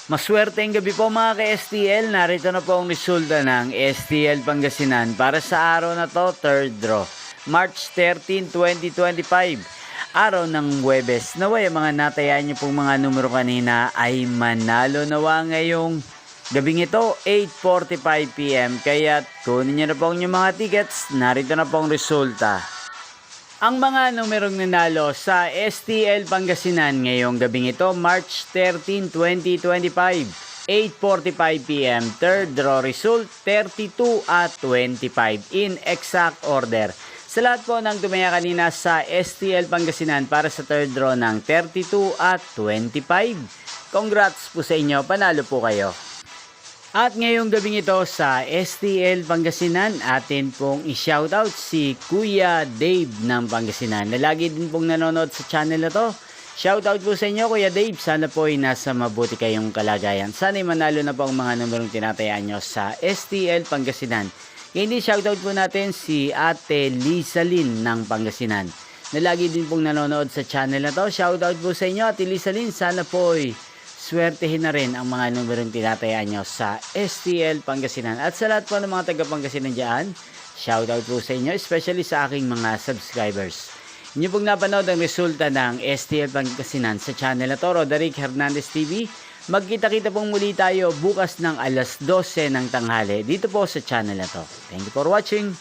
Maswerteng gabi po mga ka-STL. Narito na po ang resulta ng STL Pangasinan para sa araw na to, third draw. March 13, 2025. Araw ng Huwebes. Naway ang mga natayaan niyo pong mga numero kanina ay manalo nawa ngayong gabing ito, 8:45 PM. Kaya kunin niyo na po ang inyong mga tickets. Narito na po ang resulta. Ang mga numerong nanalo sa STL Pangasinan ngayong gabing ito, March 13, 2025, 8:45 PM, third draw result, 32 at 25 in exact order. Sa lahat po ng tumaya kanina sa STL Pangasinan para sa third draw ng 32 at 25, congrats po sa inyo, panalo po kayo. At ngayong gabing ito sa STL Pangasinan, atin pong i-shoutout si Kuya Dave ng Pangasinan na lagi din pong nanonood sa channel na to. Shoutout po sa inyo Kuya Dave, sana po ay nasa mabuti kayong kalagayan. Sana'y manalo na po ang mga numerong tinatayaan nyo sa STL Pangasinan. Ngayon din shoutout po natin si Ate Lisa Lynn ng Pangasinan na lagi din pong nanonood sa channel na to. Shoutout po sa inyo Ate Lisa Lynn, sana po ay swertehin na rin ang mga numerong tinatayaan nyo sa STL Pangasinan. At sa lahat po ng mga taga Pangasinan dyan, shoutout po sa inyo, especially sa aking mga subscribers. Inyo pong napanood ang resulta ng STL Pangasinan sa channel na to, Roderick Hernandez TV. Magkita-kita pong muli tayo bukas ng alas 12 ng tanghali dito po sa channel na to. Thank you for watching.